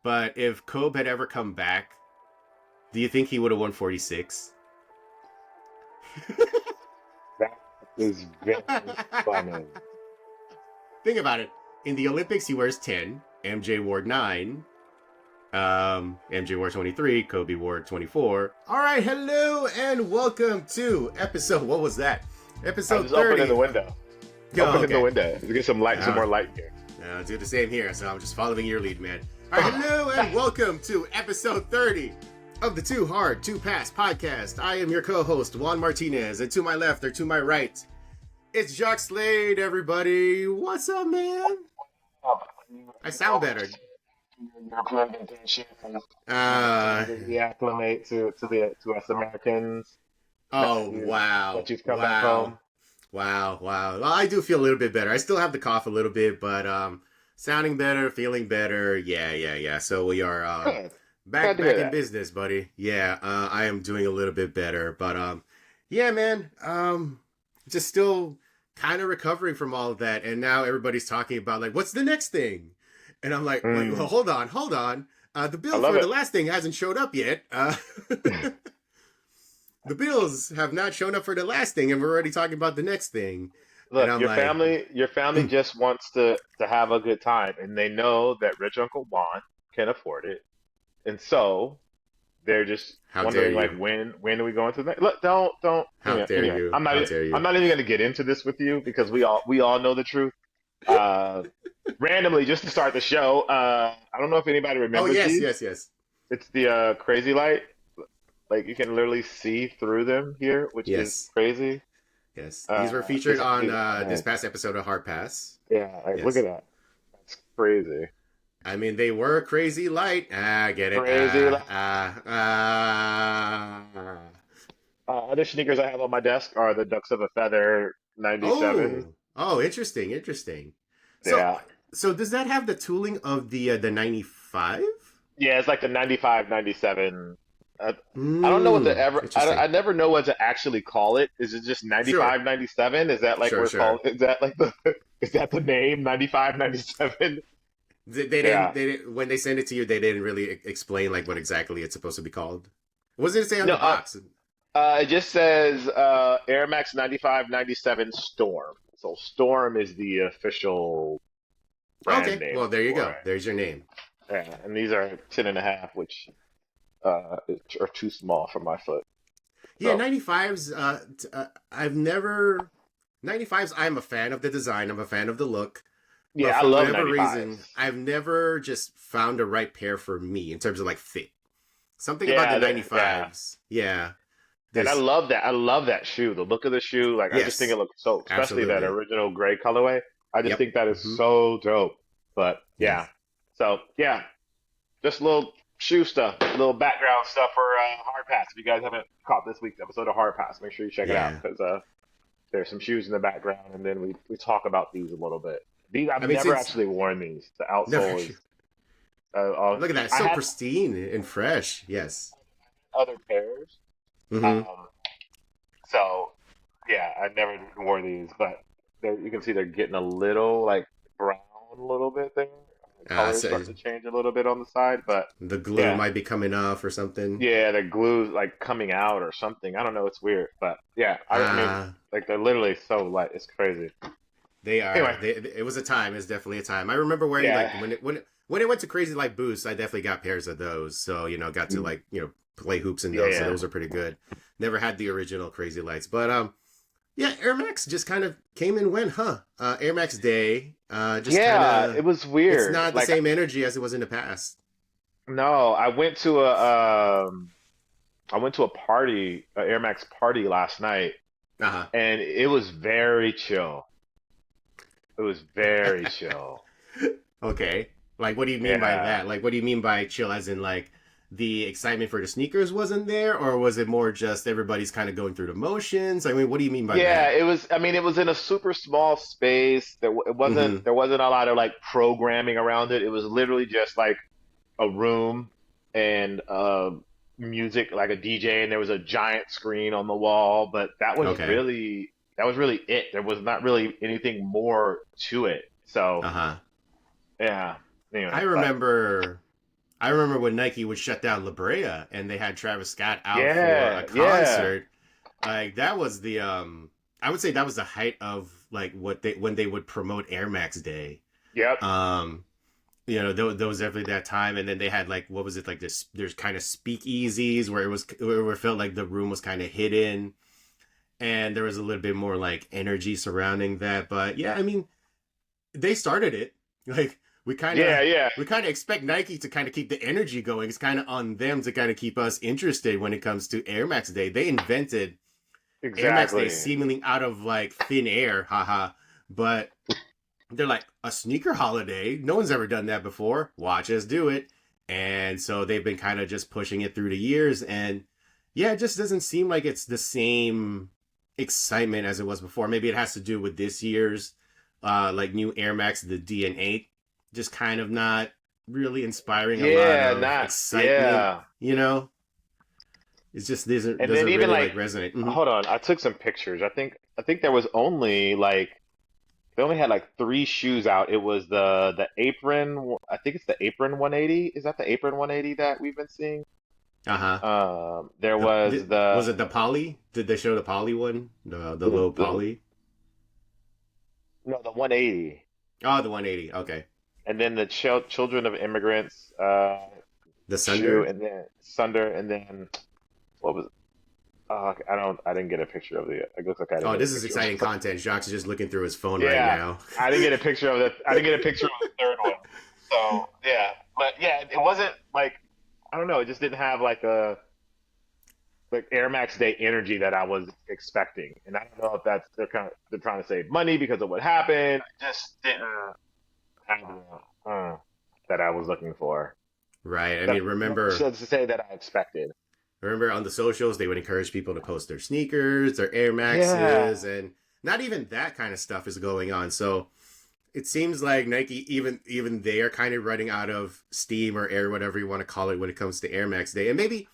But if Kobe had ever come back, do you think he would have won 46? That is very funny. Think about it. In the Olympics, he wears 10. MJ wore 9. MJ wore 23. Kobe wore 24. All right, hello and welcome to episode. What was that? Episode I just 30. opening the window. Opening the window. Let's get some light, some more light here. Do the same here. So I'm just following your lead, man. All right, hello and welcome to episode 30 of the Too Hard to Pass podcast. I am your co-host Juan Martinez, and to my left or to my right, it's Jacques Slade. Everybody, what's up, man? I sound better. Reacclimate to us Americans. Oh wow! That you've come back home. Wow! Well, I do feel a little bit better. I still have the cough a little bit, but sounding better, feeling better. Yeah. So we are back in business, buddy. Yeah, I am doing a little bit better, but yeah, man. Just still kind of recovering from all of that, and now everybody's talking about like, what's the next thing? And I'm like, wait, well, hold on. The bill for the last thing hasn't showed up yet. The bills have not shown up for the last thing, and we're already talking about the next thing. Look, your family just wants to have a good time, and they know that rich Uncle Juan can afford it, and so they're just wondering like, when are we going to the next? Look, don't. How dare you? I'm not even going to get into this with you because we all know the truth. Randomly, just to start the show, I don't know if anybody remembers. Oh these. yes. It's the crazy light. Like you can literally see through them here, which is crazy. Yes, these were featured on this past episode of Hard Pass. Yeah, look at that. That's crazy. I mean, they were crazy light. I get it. Crazy light. Other sneakers I have on my desk are the Ducks of a Feather 97. Oh, interesting. So, So does that have the tooling of the 95? Yeah, it's like the 95, 97. I don't know what I never know what to actually call it. Is it just 95, 97? Is that like called? Is that like is that the name 95, 97? They didn't when they send it to you. They didn't really explain like what exactly it's supposed to be called. What does it say on the box? It just says Air Max 95, 97 Storm. So Storm is the official brand name. Well, there you go. There's your name. Yeah, and these are 10.5, which are too small for my foot. Yeah, 95s. I've never 95s. I'm a fan of the design. I'm a fan of the look. Yeah, I love 95s. For whatever reason, I've never just found the right pair for me in terms of like fit. Something about the 95s. Yeah. And I love that. I love that shoe. The look of the shoe. Like I just think it looks so, especially that original gray colorway. I just think that is so dope. But yeah. So yeah, just a little shoe stuff, a little background stuff for Hard Pass. If you guys haven't caught this week's episode of Hard Pass, make sure you check it out because there's some shoes in the background, and then we talk about these a little bit. I've never actually worn these. The outsole is. Look at that, so pristine and fresh. Yes. Other pairs. So yeah, I never wore these, but you can see they're getting a little like brown a little bit there. Colors start to change a little bit on the side, but the glue might be coming off or something. Yeah, the glue's like coming out or something. I don't know. It's weird, but yeah, I mean, like they're literally so light. It's crazy. They are. Anyway. It was a time. It's definitely a time. I remember wearing like when it went to Crazy Light boosts, I definitely got pairs of those. So got to like play hoops in those. So those are pretty good. Never had the original Crazy Lights, but Air Max just kind of came and went, huh? Air Max Day. It was weird. It's not the same energy as it was in the past. No, I went to a party, an Air Max party last night, and it was very chill. It was very chill. Okay, like what do you mean by that? Like what do you mean by chill? As in like the excitement for the sneakers wasn't there, or was it more just everybody's kind of going through the motions? I mean, what do you mean by that? Yeah, it was. I mean, it was in a super small space. There wasn't a lot of like programming around it. It was literally just like a room and music, like a DJ, and there was a giant screen on the wall. But that was really it. There was not really anything more to it. So yeah. Anyway, I remember I remember when Nike would shut down La Brea and they had Travis Scott out for a Yeah, yeah. concert. Like that was the I would say that was the height of like what they when they would promote Air Max Day. Yep. Um, there was definitely that time, and then they had like what was it like this? There's kind of speakeasies where it felt like the room was kind of hidden, and there was a little bit more like energy surrounding that. But yeah, I mean, they started it. Like Yeah, yeah. we kind of expect Nike to kind of keep the energy going. It's kind of on them to kind of keep us interested when it comes to Air Max Day. They invented Air Max Day Exactly. seemingly out of like thin air, haha. But they're like a sneaker holiday. No one's ever done that before. Watch us do it. And so they've been kind of just pushing it through the years. And yeah, it just doesn't seem like it's the same excitement as it was before. Maybe it has to do with this year's like new Air Max, the D and 8, just kind of not really inspiring a lot Yeah, of not excitement, yeah. you know? It's just And then doesn't even really like like, resonate. hold on, I took some pictures. I think there was only like they only had like three shoes out. It was the apron. I think it's the apron 180. Is that the apron 180 that we've been seeing? Uh-huh. There was Was the it the poly? Did they show the poly one? The the, low the poly? no the 180, Oh, the 180. Okay. and then the children of immigrants The shoe, Sunder? and then Sunder, and then what was I didn't get a picture of the. It looks like I didn't Oh, get a this is picture of exciting the. content. Jacques is just looking through his phone right Yeah, now. I didn't get a picture of the. I didn't get a picture of the third one. So yeah, but yeah, it wasn't like I don't know. It just didn't have like a like Air Max Day energy that I was expecting, and I don't know if that's they're trying to save money because of what happened. It just didn't have the that I was looking for. Right. I That mean, should to say that I expected. remember on the socials they would encourage people to post their sneakers, their Air Yeah, Maxes, and not even that kind of stuff is going on. So it seems like Nike even they are kind of running out of steam or air, whatever you want to call it, when it comes to Air Max Day. And maybe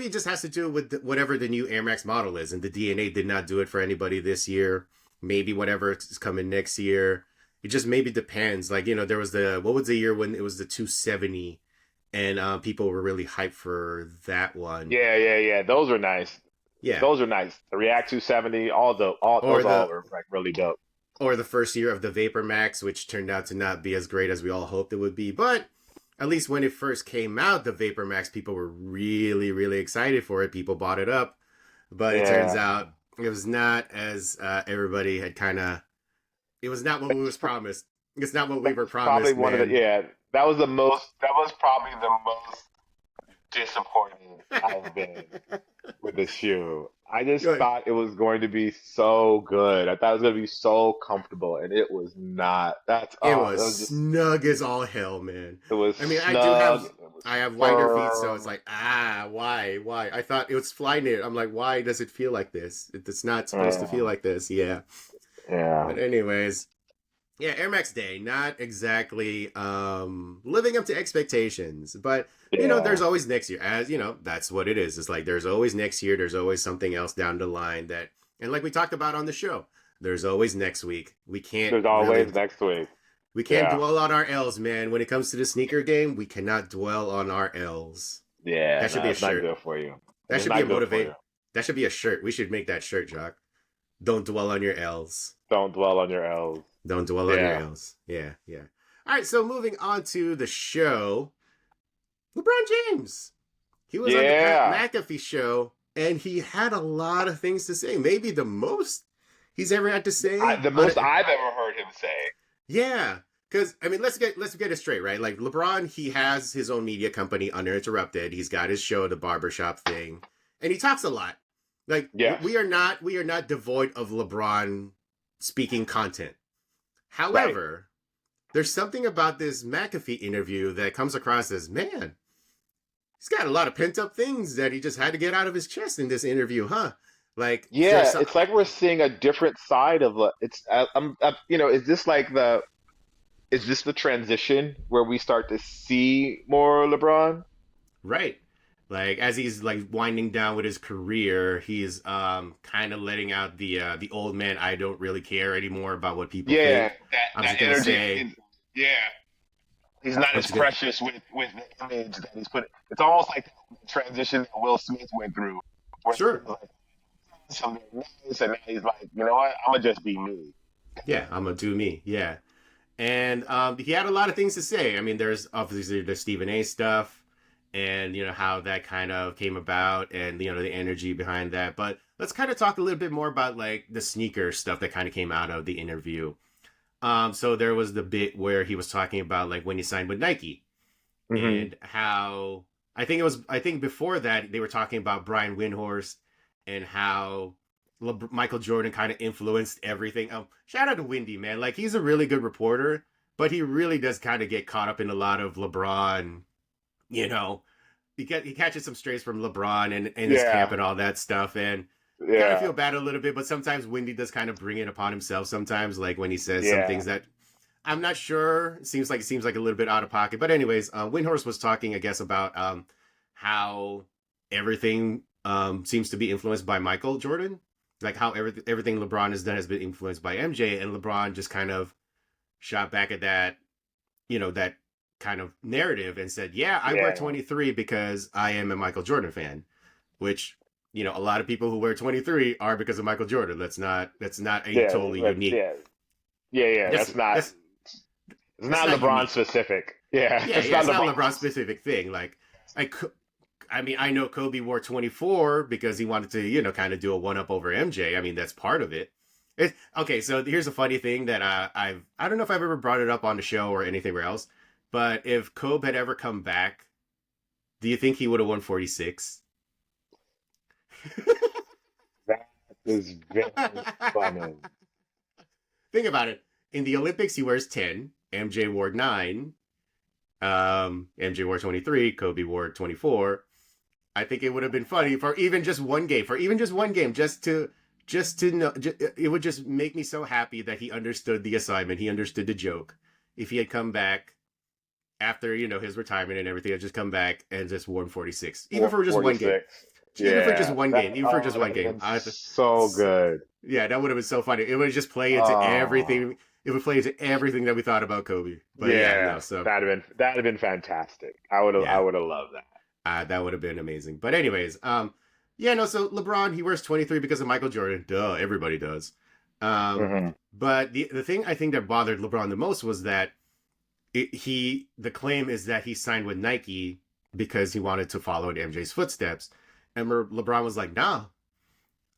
it just has to do with whatever the new Air Max model is. And the DNA did not do it for anybody this year. Maybe whatever is coming next year. It just maybe depends. Like, there was what was the year when it was the 270 and people were really hyped for that one. yeah, yeah, yeah. Those are nice. Yeah. Those are nice. The React 270, all Or those all the were like really dope. or the first year of the Vapor Max, which turned out to not be as great as we all hoped it would be. But at least when it first came out, the Vapor Max, people were really, really excited for it. People bought it up. But it turns Yeah. out it was not as everybody had kind of. It was not what we was promised. It's not what we That were was probably promised, one of the man. yeah. That was probably the most disappointed I've been with the shoe. I just Good. thought it was going to be so good. I thought it was going to be so comfortable, and it was not. It That was was just snug as all hell, man. it was I mean, snug. It was I have wider feet, so it's firm. like, why? I thought it was Flyknit. I'm like, why does it feel like this? It's not supposed to feel Yeah, like this. Yeah. yeah, But anyways, yeah, Air Max Day, not exactly living up to expectations, but there's yeah. always next year. As that's what it is. It's like there's always next year. There's always something else down the line and like we talked about on the show, there's always next week. There's always next week. We can't Yeah, dwell on our L's, man. When it comes to the sneaker game, we cannot dwell on our L's. yeah. That should No, be a it's not shirt. good for you. That It's should be a not good for you. motivate. That should be a shirt. We should make that shirt, Jock. Don't dwell on your L's. Don't dwell on your L's. Don't dwell on your Yeah. L's. Yeah, yeah. All right, so moving on to the show, LeBron James. He was on the Pat Yeah. McAfee show, and he had a lot of things to say. Maybe the most he's ever had to say The on most it. I've ever heard him say. Yeah, because I mean, let's get it straight, right? Like LeBron, he has his own media company, Uninterrupted. He's got his show, the Barbershop thing, and he talks a lot. Like Yes. we are not devoid of LeBron speaking content. Right. However, there's something about this McAfee interview that comes across as, man, he's got a lot of pent up things that he just had to get out of his chest in this interview, huh? Like there's Yeah, some, it's like we're seeing a different side of it's is this like is this the transition where we start to see more LeBron? right. Like as he's like winding down with his career, he's kind of letting out the old man. I don't really care anymore about what people Yeah, think. that I'm that just gonna energy. say, Yeah, He's not as What's good? precious with the image that he's put. It's almost like the transition that Will Smith went through, where he Sure. was like something nice, and now he's like, you know what? I'm gonna just be me. Yeah, I'm gonna do me. Yeah. And he had a lot of things to say. I mean, there's obviously the Stephen A. stuff, and how that kind of came about, and the energy behind that. But let's kind of talk a little bit more about like the sneaker stuff that kind of came out of the interview. So there was the bit where he was talking about like when he signed with Nike Hmm. and how I think before that they were talking about Brian Windhorst and how Michael Jordan kind of influenced everything. Shout out to Windy, man. Like he's a really good reporter, but he really does kind of get caught up in a lot of LeBron. You know, he catches some strays from LeBron and his camp Yeah, and all that stuff, and kind of yeah, feel bad a little bit. But sometimes Windy does kind of bring it upon himself. Sometimes, like when he says some yeah, things that I'm not sure. It seems like a little bit out of pocket. But anyways, Windhorst was talking, I guess, about how everything seems to be influenced by Michael Jordan, like how everything LeBron has done has been influenced by MJ, and LeBron just kind of shot back at that kind of narrative and said, "Yeah, I wear yeah, 23 because I am a Michael Jordan fan," which a lot of people who wear 23 are because of Michael Jordan. That's not a yeah, totally unique. yeah, yeah, yeah. That's that's It's that's not not LeBron unique. specific. Yeah, Yeah, it's yeah, not it's not a LeBron. LeBron specific thing. Like, I, I mean, I know Kobe wore 24 because he wanted to, kind of do a one up over MJ. I mean, that's part of it. Okay, so here's a funny thing that I don't know if I've ever brought it up on the show or anything else, but if Kobe had ever come back, do you think he would have won 46? That is very funny. Think about it. In the Olympics, he wears 10. MJ wore 9. MJ wore 23. Kobe wore 24. I think it would have been funny for even just one game, just to know. It would just make me so happy that he understood the assignment, he understood the joke. If he had come back after his retirement and everything, had just come back and just won 46, even for just one game, 46. Yeah, even for just that one would have game. been so good. Yeah, that would have been so funny. It would just play into Oh, everything. It would play into everything that we thought about Kobe. But yeah, no. yeah, So that'd have been fantastic. I yeah, would have loved that. that would have been amazing. But anyways, yeah, no. So LeBron, he wears 23 because of Michael Jordan. Duh, everybody does. Um, Hmm. but the thing I think that bothered LeBron the most was that the claim is that he signed with Nike because he wanted to follow in MJ's footsteps, and LeBron was like, nah.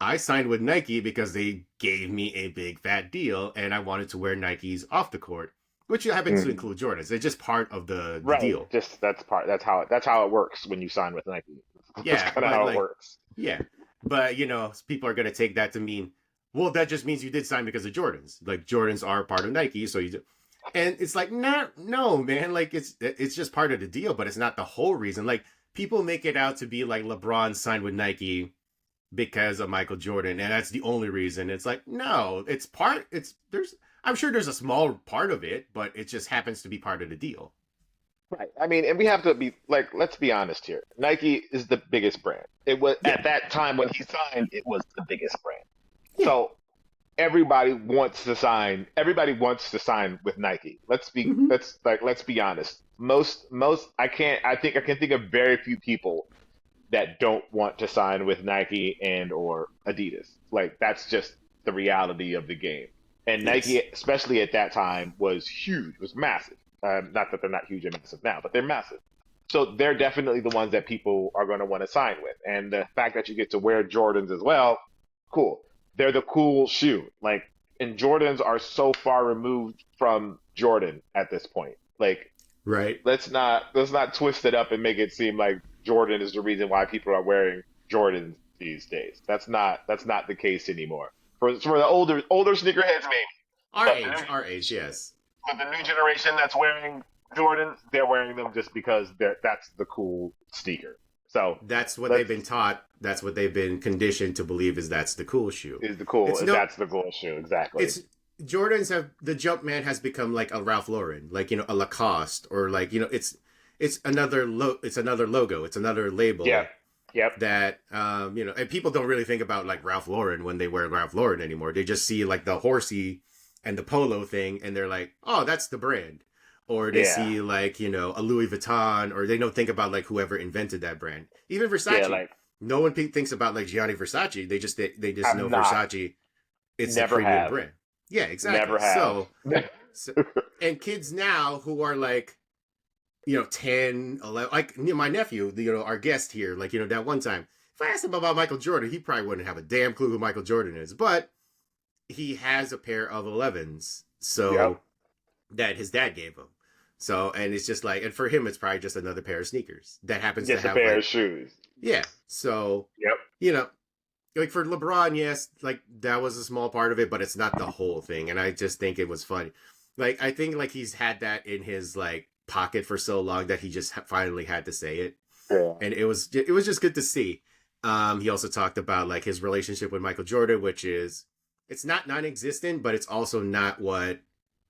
I signed with Nike because they gave me a big fat deal and I wanted to wear Nikes off the court, which happens to Hmm. include Jordans. They're just part of the Right. deal. Just that's how it works when you sign with Nike. That's Yeah, kind of but how it like, works. yeah. But, people are going to take that to mean, well, that just means you did sign because of Jordans. Like, Jordans are part of Nike, so you do. And it's like, not, no, man. Like, it's just part of the deal, but it's not the whole reason. Like, people make it out to be like LeBron signed with Nike because of Michael Jordan, and that's the only reason. It's like, no, I'm sure there's a small part of it, but it just happens to be part of the deal. Right. I mean, and we have to be like, let's be honest here. Nike is the biggest brand. It was Yeah, at that time when he signed, it was the biggest brand. yeah. So everybody wants to sign. Everybody wants to sign with Nike. Mm-hmm. Let's be honest. Most I think I can think of very few people that don't want to sign with Nike and or Adidas. Like that's just the reality of the game. And Nike, Yes. especially at that time, was huge, was massive. Not that they're not huge and massive now, but they're massive. So they're definitely the ones that people are going to want to sign with. And the fact that you get to wear Jordans as well, cool. They're the cool shoe. Like, and Jordans are so far removed from Jordan at this point. Like, Right. let's not twist it up and make it seem like Jordan is the reason why people are wearing Jordans these days. That's not the case anymore. For the older sneakerheads maybe, Our but age, our age, yes. the new generation that's wearing Jordans, they're wearing them just because that's the cool sneaker. So That's what they've let's been taught. That's what they've been conditioned to believe is that's the cool shoe. is the cool It's no, that's the cool shoe exactly. it's Jordans have the Jumpman has become like a Ralph Lauren, like a Lacoste, or like it's another logo, it's another Yeah. label Yep. that and people don't really think about like Ralph Lauren when they wear Ralph Lauren anymore. They just see like the horsey and the polo thing and they're like, oh, that's the brand. or they see like, you know, a Louis Vuitton, or they don't think about like whoever invented that brand. Even Versace. Yeah, like no one thinks about like Gianni Versace. They just I'm know not. Versace. It's a Never premium have. brand. Yeah, exactly. Never have. So and kids now who are like, you know, 10, 11, like you know, my nephew, you know, our guest here, like, you know, that one time, if I asked him about Michael Jordan, he probably wouldn't have a damn clue who Michael Jordan is. But he has a pair of 11s. Yep. So that his dad gave him. So, and it's just like, and for him, it's probably just another pair of sneakers that happens to Just a have pair like, of shoes. yeah. So, Yep. you know, like for LeBron, yes, like that was a small part of it, but it's not the whole thing. And I just think it was funny. Like, I think like he's had that in his like pocket for so long that he just finally had to say it. Yeah. And it was just good to see. He also talked about like his relationship with Michael Jordan, which is, it's not non-existent, but it's also not what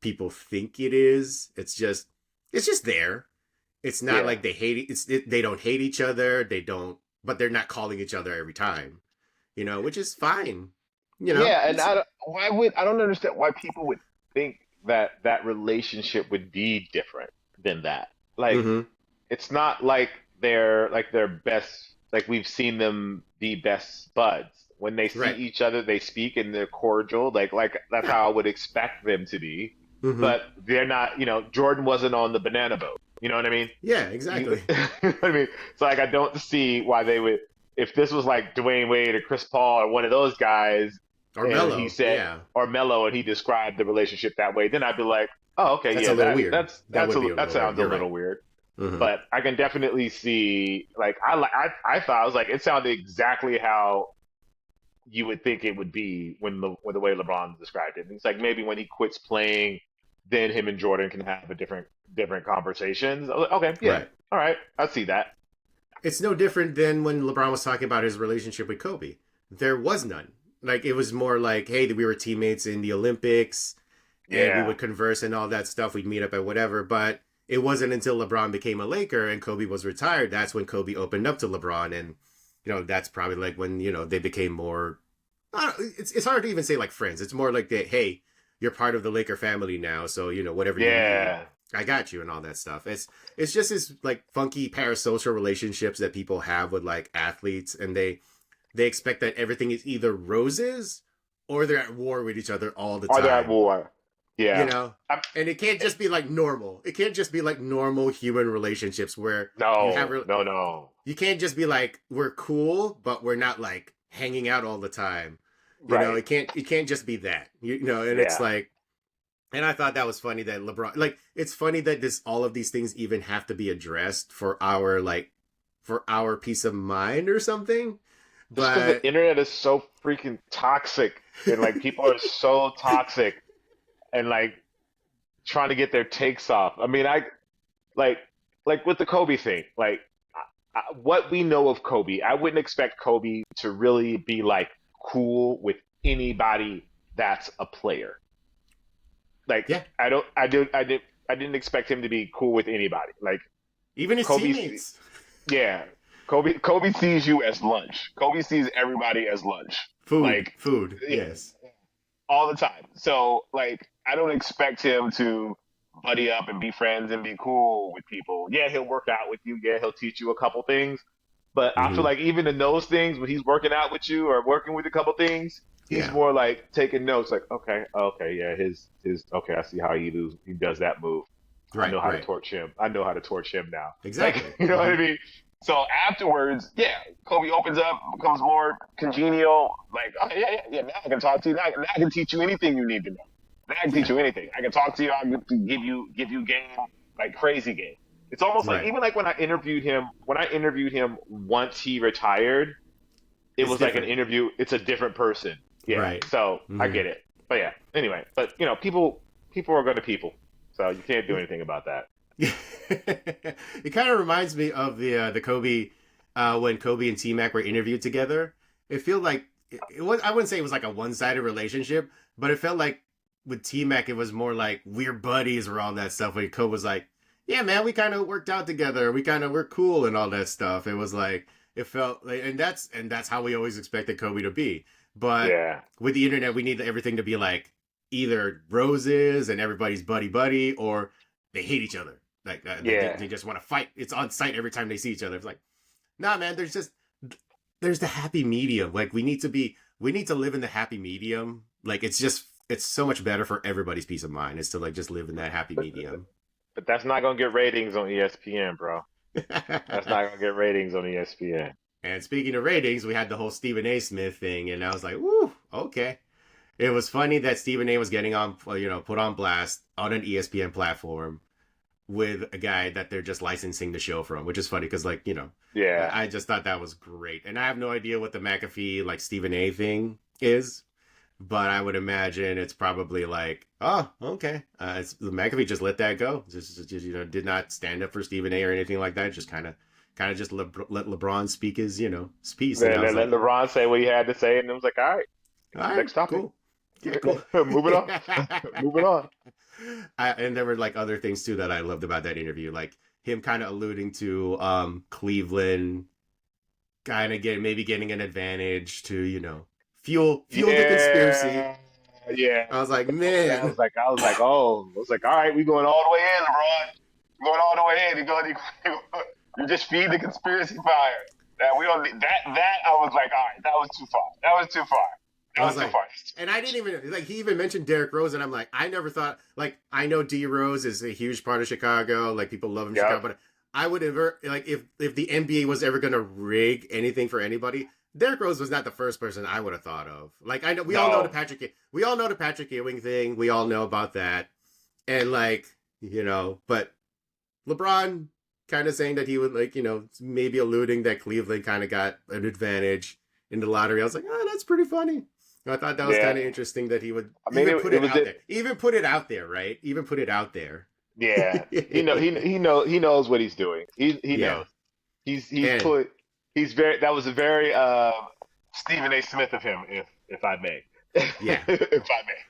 people think it is. It's just there. It's not like they hate they don't hate each other. They don't, but they're not calling each other every time, you know, which is fine. You know, Yeah, and I don't understand why people would think that that relationship would be different than that. Like mm-hmm. it's not like they're best, like we've seen them be best buds. When they see Right. each other, they speak and they're cordial. Like that's how I would expect them to be. Mm-hmm. But they're not, you know, Jordan wasn't on the banana boat. You know what I mean? Yeah, You, exactly. you know what I mean? So like I don't see why they would, if this was like Dwayne Wade or Chris Paul or one of those guys, Or and he Mellow, said, yeah, or Mello, and he described the relationship that way, then I'd be like, oh, okay, that's yeah, a little weird. That would be a that little weird. sounds a You're right. little weird. Mm-hmm. But I can definitely see, like, I thought, I was like, it sounded exactly how you would think it would be when the way LeBron described it. And it's like maybe when he quits playing, then him and Jordan can have a different conversations. I was like, okay, yeah, Right. all right, I see that. It's no different than when LeBron was talking about his relationship with Kobe. There was none. Like it was more like, hey, we were teammates in the Olympics, and we Yeah. would converse and all that stuff. We'd meet up at whatever. But it wasn't until LeBron became a Laker and Kobe was retired that's when Kobe opened up to LeBron, and you know that's probably like when you know they became more. I don't, it's hard to even say like friends. It's more like that. Hey, you're part of the Laker family now, so you know whatever you need, Yeah. I got you and all that stuff. It's just this like funky parasocial relationships that people have with like athletes, and they expect that everything is either roses or they're at war with each other all the Are they at time. war? You Yeah. know? I'm, And it can't just be like normal. It can't just be like normal human relationships where you have no, no, no. you can't just be like we're cool but we're not like hanging out all the time. You know, Right. it can't just be that. You know, and it's Yeah. like, and I thought that was funny that LeBron, like, it's funny that this, all of these things even have to be addressed for our, like, for our peace of mind or something. Just because the But, internet is so freaking toxic and like people are so toxic and like trying to get their takes off. I mean, I like like with the Kobe thing, like what we know of Kobe, I wouldn't expect Kobe to really be like cool with anybody that's a player. Like yeah, I didn't expect him to be cool with anybody. Like even his Kobe, teammates. yeah, Kobe sees you as lunch. Kobe sees everybody as lunch. Like Food, yeah, yes. all the time. So like I don't expect him to buddy up and be friends and be cool with people. Yeah, he'll work out with you. Yeah, he'll teach you a couple things. But I feel Mm-hmm. like even in those things, when he's working out with you or working with a couple things, he's Yeah, more like taking notes. Like, okay, okay, yeah, his okay, I see how he does that move. I right, know how to right. torch him. I know how to torch him now. Like, Exactly. you know what Mm-hmm. I mean? So afterwards, yeah, Kobe opens up, becomes more congenial. Like, oh, yeah, yeah, yeah. Now I can talk to you. Now I can teach you anything you need to know. Now I can teach Yeah, you anything. I can talk to you. I can give you game, like crazy game. It's almost like right. even like when I interviewed him once he retired, it It's was like an different. interview. It's a different person. Yeah. Right. So I Mm-hmm. get it. But yeah. Anyway, but you know, people are going to people, so you can't do anything about that. It kind of reminds me of the Kobe when Kobe and T Mac were interviewed together. It felt like it was. I wouldn't say it was like a one sided relationship, but it felt like with T Mac it was more like we're buddies or all that stuff. When Kobe was like, "Yeah, man, we kind of worked out together. We're cool and all that stuff." It was like it felt like, and that's how we always expected Kobe to be. But Yeah. with the internet, we need everything to be like either roses and everybody's buddy buddy, or they hate each other. Like Yeah. they just want to fight. It's on sight every time they see each other. It's like, nah, man. There's the happy medium. Like we need to live in the happy medium. Like it's so much better for everybody's peace of mind is to like just live in that happy But medium. but that's not gonna get ratings on ESPN, bro. That's not gonna get ratings on ESPN. And speaking of ratings, we had the whole Stephen A. Smith thing, and I was like, "Woo, okay." It was funny that Stephen A. was getting on, put on blast on an ESPN platform with a guy that they're just licensing the show from, which is funny because, like, Yeah. I just thought that was great. And I have no idea what the McAfee, like, Stephen A. thing is, but I would imagine it's probably like, oh, okay. The McAfee just let that go. Just, did not stand up for Stephen A. or anything like that. Just kind of just let LeBron speak his, piece. And I was Let like, LeBron say what he had to say, and it was like, all right, all right, next topic. cool. Yeah, cool. Moving on. Moving on. And there were like other things too that I loved about that interview, like him kind of alluding to Cleveland kind of getting an advantage to fuel the conspiracy. Yeah. Yeah. I was like, I man, was like, all right, we going all the way in, LeBron. We're going all the way in. You just feed the conspiracy fire. That we don't that I was like, all right, that was too far. That was too far. I was like, and I didn't even like. He even mentioned Derrick Rose, and I'm like, I never thought like I know D Rose is a huge part of Chicago. Like people love him in Chicago, but I would ever like if the NBA was ever gonna rig anything for anybody, Derrick Rose was not the first person I would have thought of. Like I know we all know the Patrick Ewing thing. We all know about that, and like but LeBron kind of saying that he would like maybe alluding that Cleveland kind of got an advantage in the lottery. I was like, oh, that's pretty funny. I thought that was kind of interesting that he would put it out there. Even put it out there, right? Even put it out there. Yeah, he knows what he's doing. He knows. That was a very Stephen A. Smith of him, if I may. Yeah, if I may.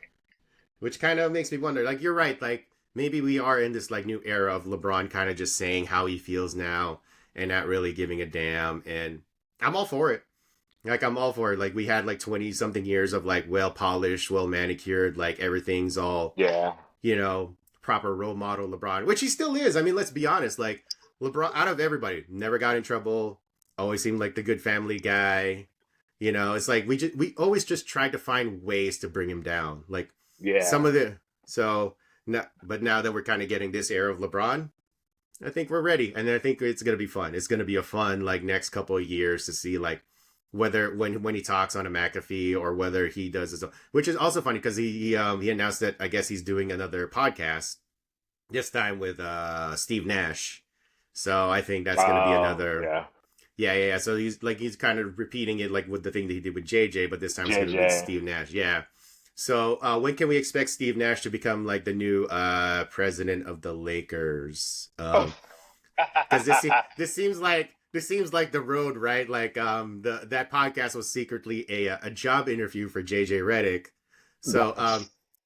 Which kind of makes me wonder. Like you're right. Like maybe we are in this like new era of LeBron kind of just saying how he feels now and not really giving a damn. And I'm all for it. Like, I'm all for it. Like, we had, like, 20-something years of, like, well-polished, well-manicured, like, everything's all, proper role model LeBron, which he still is. I mean, let's be honest. Like, LeBron, out of everybody, never got in trouble, always seemed like the good family guy. It's like we always just tried to find ways to bring him down. Like, but now that we're kind of getting this era of LeBron, I think we're ready. And I think it's going to be fun. It's going to be a fun, like, next couple of years to see, like, whether when he talks on a McAfee or whether he does his own, which is also funny because he announced that I guess he's doing another podcast this time with Steve Nash. So I think that's going to be another. Yeah. So he's kind of repeating it like with the thing that he did with JJ, but this time it's going to be Steve Nash. Yeah. So when can we expect Steve Nash to become like the new president of the Lakers? Because this seems like the road, right? Like that podcast was secretly a job interview for JJ Redick. So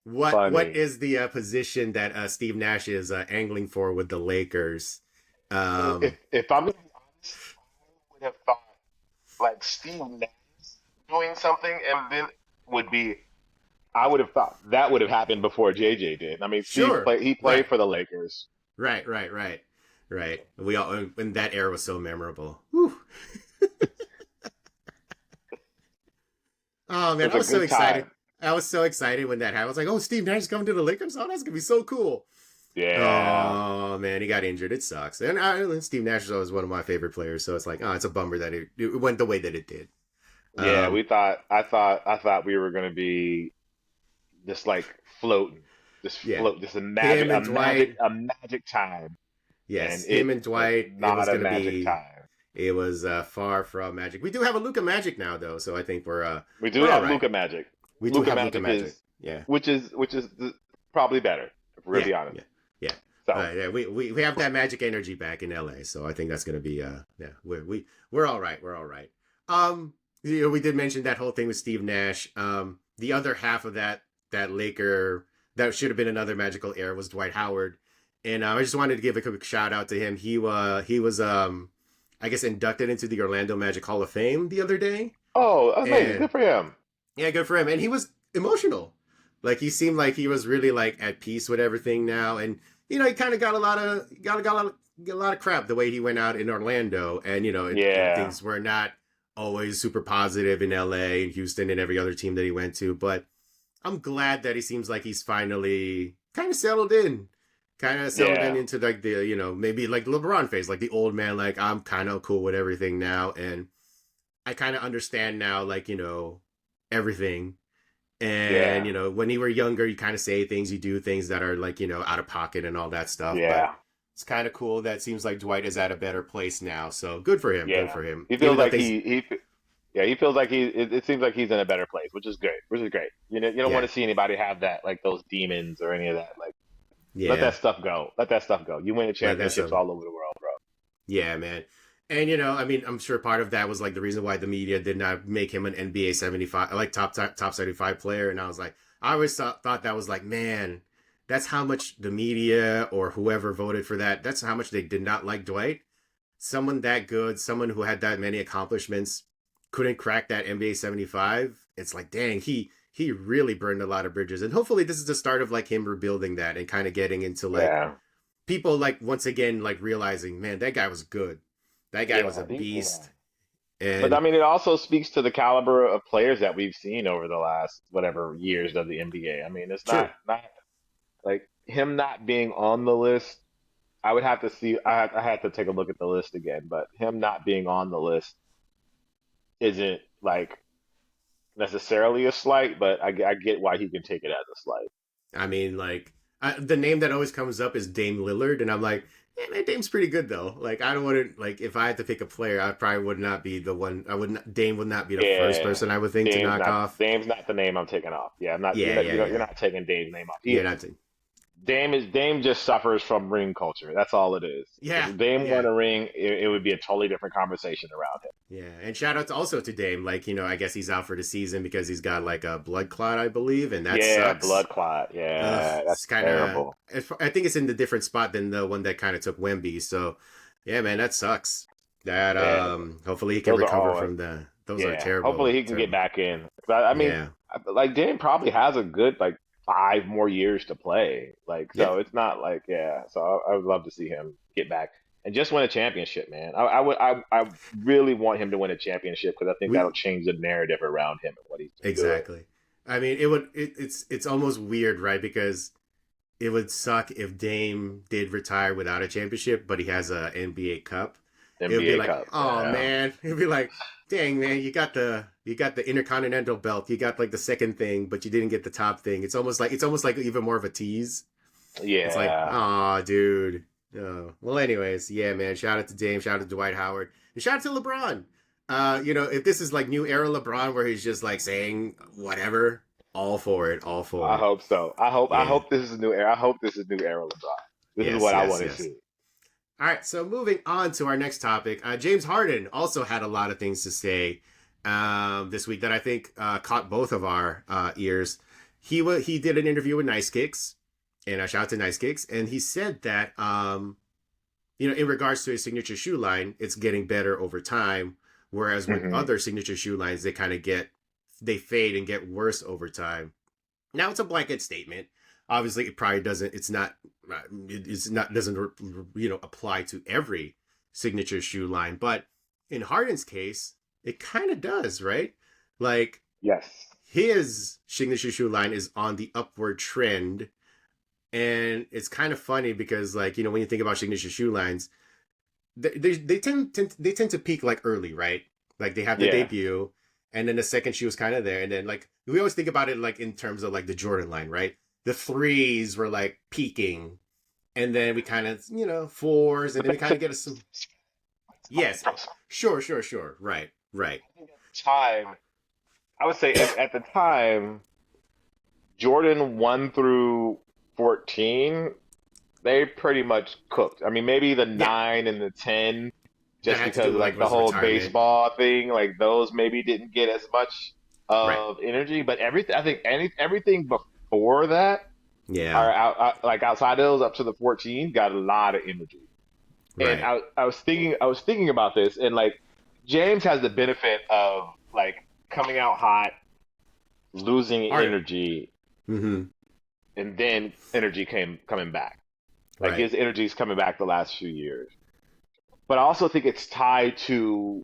what is the position that Steve Nash is angling for with the Lakers? If I'm gonna be honest, I would have thought like Steve Nash doing something, and then I would have thought that would have happened before JJ did. I mean, sure, he played for the Lakers. Right. We all, and that era was so memorable. Whew. Oh man, I was so excited. I was so excited when that happened. I was like, "Oh, Steve Nash is coming to the Lakers! Oh, that's gonna be so cool!" Yeah. Oh man, he got injured. It sucks. And Steve Nash is always one of my favorite players, so it's like, oh, it's a bummer that it went the way that it did. Yeah, I thought we were gonna be just like floating, just a magic time. Yes, him and Dwight. Not a magic time. It was far from magic. We do have a Luka Magic now, though, so I think we do have Luka Magic. We do have Luka Magic. Yeah, which is probably better. If we're really honest. Yeah. So we have that magic energy back in LA, so I think that's gonna be we're all right. We're all right. We did mention that whole thing with Steve Nash. The other half of that Laker that should have been another magical era was Dwight Howard. And I just wanted to give a quick shout out to him. He was I guess inducted into the Orlando Magic Hall of Fame the other day. Oh, amazing! Good for him. Yeah, good for him. And he was emotional. Like he seemed like he was really like at peace with everything now. And he kind of got a lot of crap the way he went out in Orlando, and and Yeah. things were not always super positive in LA and Houston and every other team that he went to. But I'm glad that he seems like he's finally kind of settled in Yeah. into like the maybe like LeBron phase, like the old man, like I'm kind of cool with everything now, and I kind of understand now, like everything. And Yeah. when you were younger, you kind of say things, you do things that are like out of pocket and all that stuff. But Yeah. it's kind of cool that seems like Dwight is at a better place now. So good for him. Good Yeah. for him. He Even feels though like things, yeah, he feels like it seems like he's in a better place, which is great, which is great. You don't want yeah, to see anybody have that, like those demons or any of that. Like, let yeah, that stuff go. Let that stuff go. You win the like that's championships all over the world, bro. yeah, man. And I mean, I'm sure part of that was like the reason why the media did not make him an NBA 75, like top 75 player. And I was like, I always thought that was like, man, that's how much the media or whoever voted for that. That's how much they did not like Dwight. Someone that good, someone who had that many accomplishments, couldn't crack that NBA 75. It's like, dang, he really burned a lot of bridges. And hopefully this is the start of like him rebuilding that and kind of getting into like Yeah. people like once again like realizing, man, that guy was good. That guy was Yeah. a beast. But I And mean, it also speaks to the caliber of players that we've seen over the last whatever years of the NBA. I mean, it's true. not like him not being on the list. I would have to see. I had to take a look at the list again, but him not being on the list isn't like necessarily a slight, but I get why he can take it as a slight. I mean, like the name that always comes up is Dame Lillard, and I'm like, yeah, man, Dame's pretty good though. Like I don't want to like if I had to pick a player, I probably would not be the one. I wouldn't. Dame would not be the first Yeah, person I would think to knock off. Dame's not the name I'm taking off. Yeah, I'm not. Yeah, yeah, You're yeah, not taking Dame's name off. yeah. Not to, Dame just suffers from ring culture. That's all it is. yeah, If Dame won yeah. a ring, it would be a totally different conversation around him. Yeah, and shout out also to Dame. Like, I guess he's out for the season because he's got like a blood clot, I believe, and that Yeah, sucks. blood clot. Ugh, Yeah, it's that's kind of. terrible. I think it's in the different spot than the one that kind of took Wemby. So, yeah, man, that sucks. That Yeah, hopefully he can those are recover all. from the. Those are Yeah, hopefully terrible, he can get terrible. back in. 'Cause I mean, Yeah, like Dame probably has a good like 5 more years to play. Like, yeah. so it's not like yeah. So I would love to see him get back and just win a championship, man. I really want him to win a championship because I think We that'll change the narrative around him and what he's been doing. exactly. I mean, it would. It's almost weird, right? Because it would suck if Dame did retire without a championship, but he has a NBA Cup. It would be NBA like, Cup. oh Yeah. man, it'd be like, dang man, you got the Intercontinental belt, you got like the second thing, but you didn't get the top thing. It's almost like even more of a tease. It's like, Yeah. oh dude. Oh. Well, anyways, yeah, man. Shout out to Dame, shout out to Dwight Howard, and shout out to LeBron. If this is like new era LeBron where he's just like saying whatever, all for it, all for I it. hope so. I Yeah. hope this is a new era. I hope this is new era LeBron. This is Yes, what I yes, want to yes. see. All right, so moving on to our next topic, James Harden also had a lot of things to say this week that I think caught both of our ears. He did an interview with Nice Kicks, and I shout out to Nice Kicks, and he said that in regards to his signature shoe line, it's getting better over time, whereas with Hmm. other signature shoe lines, they fade and get worse over time. Now it's a blanket statement. Obviously, it probably doesn't. It's not doesn't apply to every signature shoe line, but in Harden's case, it kind of does, right? Like Yes. his signature shoe line is on the upward trend, and it's kind of funny because like when you think about signature shoe lines, they tend to peak like early, right? Like they have the Yeah. debut, and then the second shoe is kind of there, and then like we always think about it like in terms of like the Jordan line, right? The threes were like peaking, and then we kind of fours, and But then we that's kind at of get some. Yes, sure, right, right, the time. I would say at the time, Jordan 1 through 14, they pretty much cooked. I mean, maybe the yeah. 9 and the 10, That just had to because do of, like like the was whole retirement, baseball thing, like those maybe didn't get as much right? of energy. But everything, I think everything before that, Yeah, are like outside of those up to the 14, got a lot of energy. And right. I was thinking about this, and like James has the benefit of like coming out hot, losing Harden. energy, Mm-hmm. and then energy came coming back. Like Right. his energy's coming back the last few years. But I also think it's tied to.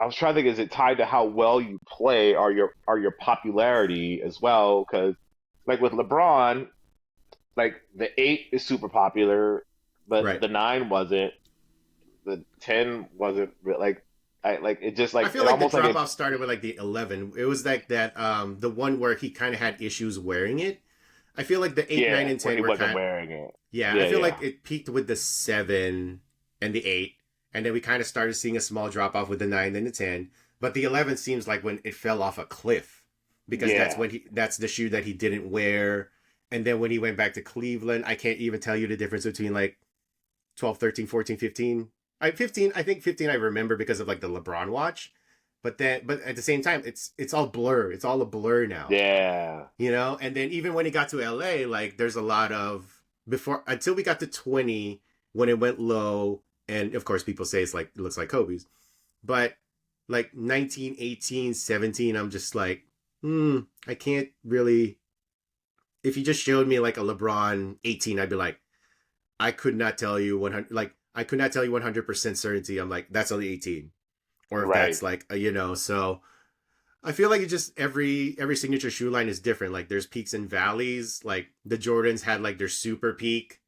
I was trying to think, is it tied to how well you play or your popularity as well? Because like with LeBron, like the 8 is super popular, but Right. the 9 wasn't. The 10 wasn't like I like it just I like feel it like the almost like drop it off started with like the 11. It was like that the one where he kind of had issues wearing it. I feel like the 8, 9 yeah, and where 10 he were wasn't kind. wearing it. Yeah, I Yeah, feel yeah. like it peaked with the 7 and the 8, and then we kind of started seeing a small drop off with the 9 and the 10. But the 11 seems like when it fell off a cliff because Yeah. that's the shoe that he didn't wear. And then when he went back to Cleveland, I can't even tell you the difference between like 12, 13, 14, 15. 15, I think 15 I remember because of like the LeBron watch. But at the same time, it's all blur. It's all a blur now. Yeah. You know? And then even when he got to LA, like there's a lot of before until we got to 20 when it went low, and of course people say it's like it looks like Kobe's. But like 19, 18, 17, I'm just like, I can't really if you just showed me like a LeBron 18, I'd be like, I could not tell you 100 like I could not tell you 100% certainty. I'm like that's only 18 or if Right. that's like so I feel like it just every signature shoe line is different. Like there's peaks and valleys. Like the Jordans had like their super peak,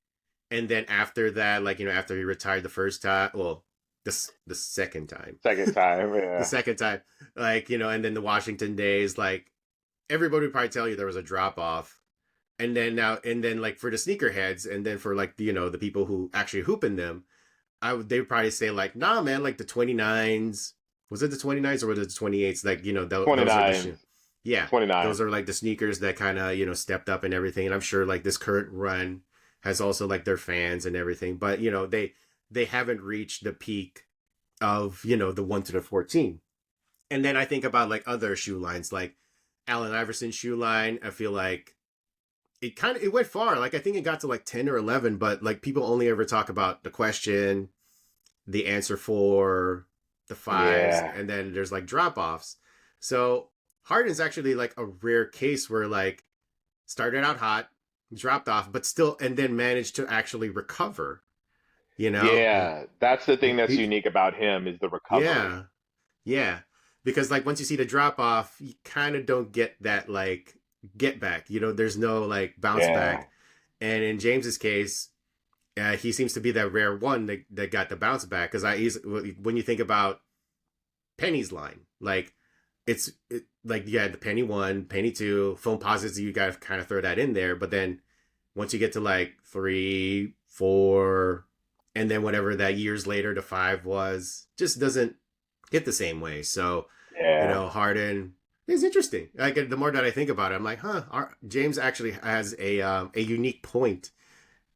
and then after that, like after he retired the first time, well, the second time, Second time, the yeah. second time, like and then the Washington days, like everybody would probably tell you there was a drop off, and then like for the sneakerheads, and then for like the people who actually hoop in them, they would probably say like, nah, man, like the 29s. Was it the 29s or was it the 28s? Like, those are the 29. shit. Yeah, 29. those are like the sneakers that kind of, stepped up and everything. And I'm sure like this current run has also like their fans and everything. But, they haven't reached the peak of, the 1 to the 14. And then I think about like other shoe lines, like Allen Iverson shoe line. I feel like it went far. Like I think it got to like 10 or 11, but like people only ever talk about the question, the answer for the fives, Yeah. and then there's like drop offs. So Harden's actually like a rare case where like started out hot, dropped off, but still, and then managed to actually recover. You know, Yeah. That's the thing that's he unique about him is the recovery. yeah, yeah, because like once you see the drop off, you kind of don't get that like get back. There's no like bounce Yeah. back. And in James's case, he seems to be that rare one that got the bounce back. Because when you think about Penny's line, like like yeah, the Penny 1, Penny 2, phone posits, you gotta kind of throw that in there. But then once you get to like 3, 4, and then whatever that years later the 5 was, just doesn't hit the same way. So Yeah. Harden is interesting. Like the more that I think about it, I'm like, James actually has a unique point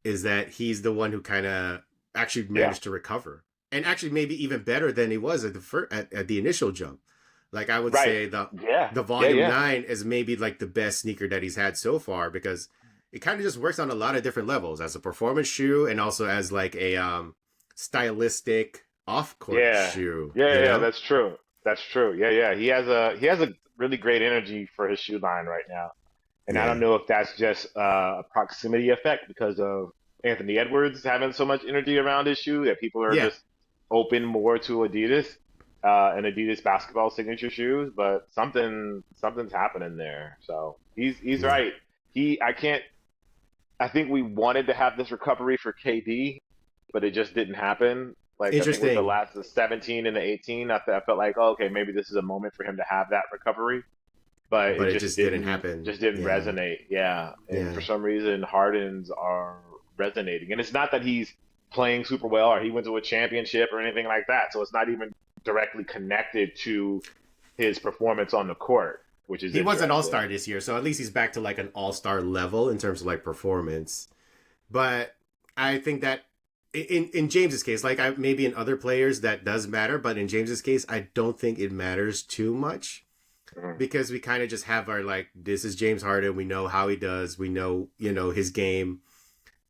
is that he's the one who kind of actually Yeah. managed to recover and actually maybe even better than he was at at the initial jump. Like I would Right. say Yeah. the Yeah, volume yeah. 9 is maybe like the best sneaker that he's had so far because it kind of just works on a lot of different levels as a performance shoe and also as like a stylistic off court Yeah. shoe, Yeah, you yeah, know? that's true. That's true. Yeah, yeah. He has a really great energy for his shoe line right now. And I don't Yeah. know if that's just a proximity effect because of Anthony Edwards having so much energy around his shoe that people are Yeah. just open more to Adidas and Adidas basketball signature shoes. But something's happening there. So he's Yeah. right. I can't. I think we wanted to have this recovery for KD, but it just didn't happen. Like I think with Interesting. the 17 and the 18, I felt like, oh, okay, maybe this is a moment for him to have that recovery, but But it just didn't happen. just didn't Yeah. resonate. Yeah, and for Yeah. some reason, Harden's are resonating, and it's not that he's playing super well or he went to a championship or anything like that. So it's not even directly connected to his performance on the court, which is He was an interesting. all-star this year, so at least he's back to like an all-star level in terms of like performance. But I think that in James's case, like maybe in other players that does matter, but in James's case, I don't think it matters too much Mhm. because we kind of just have our like this is James Harden, we know how he does, we know, his game,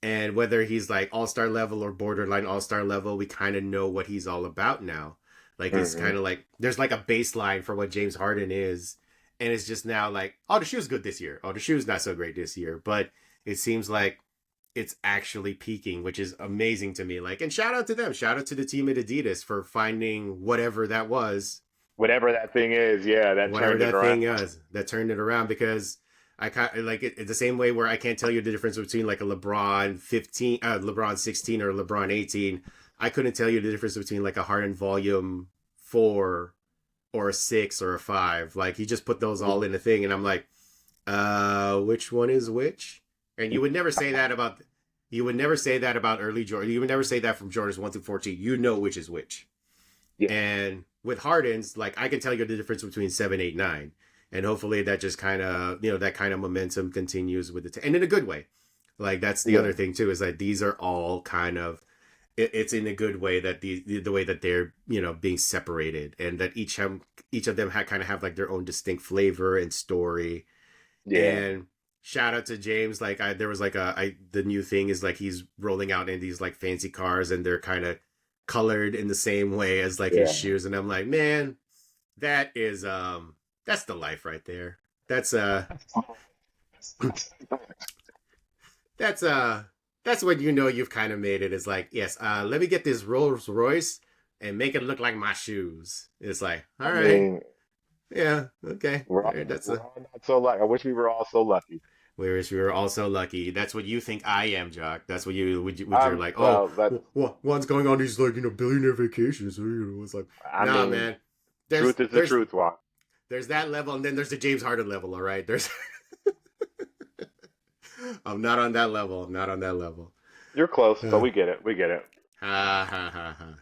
and whether he's like all-star level or borderline all-star level, we kind of know what he's all about now. Like it's Mhm. kind of like there's like a baseline for what James Harden is, and it's just now like, oh, the shoe's good this year. Oh, the shoe's not so great this year. But it seems like it's actually peaking, which is amazing to me. Like, and shout out to them. Shout out to the team at Adidas for finding whatever that was. Whatever that thing is, yeah, that Whatever turned it that around. thing is, that turned it around because I kind like it the same way where I can't tell you the difference between like a LeBron 15, LeBron 16 or LeBron 18. I couldn't tell you the difference between like a Harden Volume 4 or a 6 or a 5. Like he just put those all in a thing and I'm like, which one is which? And you would never say that about early Jordan. You would never say that from Jordans 1 through 14. You know which is which. Yeah. And with Harden's, like I can tell you the difference between 7, 8, 9. And hopefully that just kind of, that kind of momentum continues with it. And in a good way. Like that's the other thing too, is that these are all kind of, it's in a good way that the way that they're, being separated and that each of them kind of have like their own distinct flavor and story. Yeah. And shout out to James. Like there was like the new thing is like he's rolling out in these like fancy cars and they're kind of colored in the same way as like his shoes. And I'm like, man, that is, that's the life right there. That's when you've kind of made it. It's like, yes, let me get this Rolls Royce and make it look like my shoes. It's like, all right. I mean, yeah, okay. We're all not so lucky. I wish we were all so lucky. Whereas we were all so lucky. That's what you think I am, Jacques. That's what you're like, oh, what's going on these like, billionaire vacations? It's like, man. Truth is the truth, Juan. There's that level, and then there's the James Harden level, all right? I'm not on that level. You're close, but we get it. Ha, ha, ha, ha.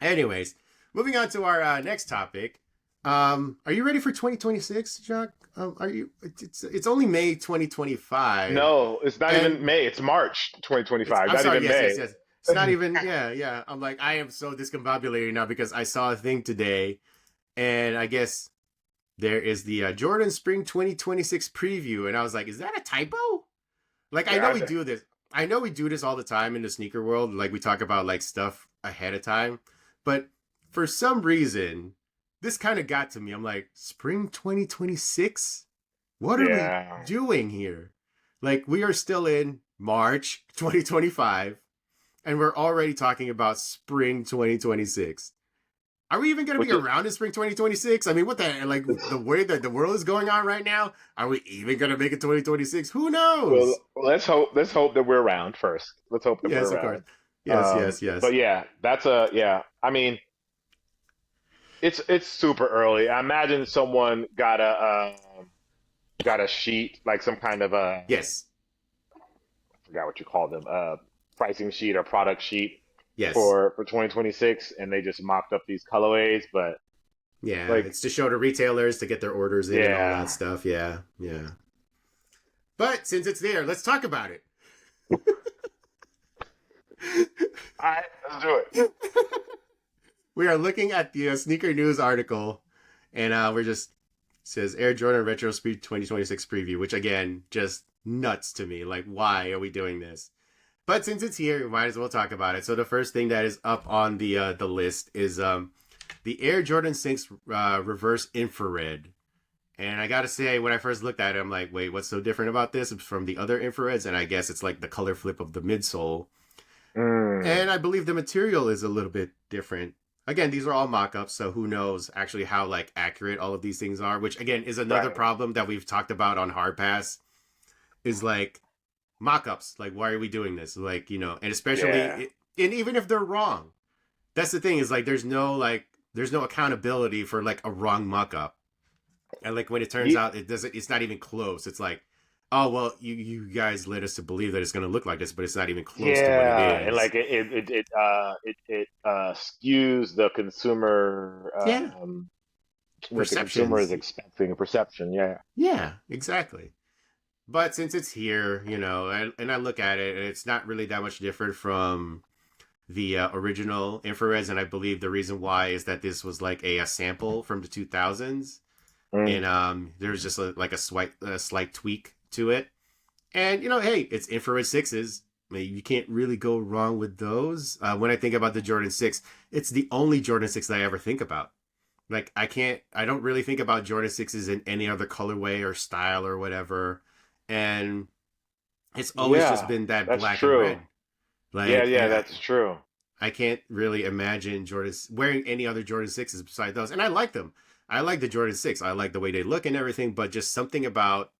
Anyways, moving on to our next topic. Are you ready for 2026, Jacques? Are you? It's only May 2025. No, it's not even May. It's March 2025. Not even May. Yes. It's not even. Yeah. I'm like, I am so discombobulated now because I saw a thing today, and I guess there is the Jordan Spring 2026 preview, and I was like, is that a typo? Like, I know we do this. I know we do this all the time in the sneaker world. Like, we talk about like stuff ahead of time, but for some reason, this kind of got to me. I'm like, Spring 2026? What are we doing here? Like, we are still in March 2025, and we're already talking about Spring 2026. Are we even going to be around in Spring 2026? I mean, what the, like, the way that the world is going on right now, are we even going to make it 2026? Who knows? Well, let's hope that we're around first. Let's hope that we're around. Yes. But yeah, I mean, it's super early. I imagine someone got a sheet, like some kind of a yes. I forgot what you call them, pricing sheet or product sheet. Yes. For 2026, and they just mocked up these colorways, but yeah, like, it's to show to retailers to get their orders in and all that stuff. Yeah. But since it's there, let's talk about it. All right, let's do it. We are looking at the Sneaker News article, and we're just says Air Jordan Retro Speed 2026 preview, which again just nuts to me. Like, why are we doing this? But since it's here, we might as well talk about it. So the first thing that is up on the list is the Air Jordan 6 reverse infrared. And I got to say, when I first looked at it, I'm like, wait, what's so different about this from the other infrareds? And I guess it's like the color flip of the midsole. And I believe the material is a little bit different. Again, these are all mock-ups, so who knows actually how like accurate all of these things are, which again is another problem that we've talked about on Hard Pass, is like mock-ups. Like, why are we doing this? Like, and especially, and even if they're wrong, that's the thing, is like there's no accountability for like a wrong mock-up. And like when it turns out it's not even close. It's like, oh well, you guys led us to believe that it's going to look like this, but it's not even close to what it is. And like it skews the consumer. What the consumer is expecting, a perception. Yeah, exactly. But since it's here, and I look at it, and it's not really that much different from the original infrareds, and I believe the reason why is that this was like a sample from the 2000s, and there's just a slight tweak to it. And, hey, it's infrared 6s. I mean, you can't really go wrong with those. When I think about the Jordan 6, it's the only Jordan 6 that I ever think about. Like, I don't really think about Jordan 6s in any other colorway or style or whatever. And It's always just Yeah, been that that's black and true. red. Yeah, Like, yeah, that's true. I can't really imagine wearing any other Jordan 6s besides those. And I like them. I like the Jordan 6. I like the way they look and everything, but just something about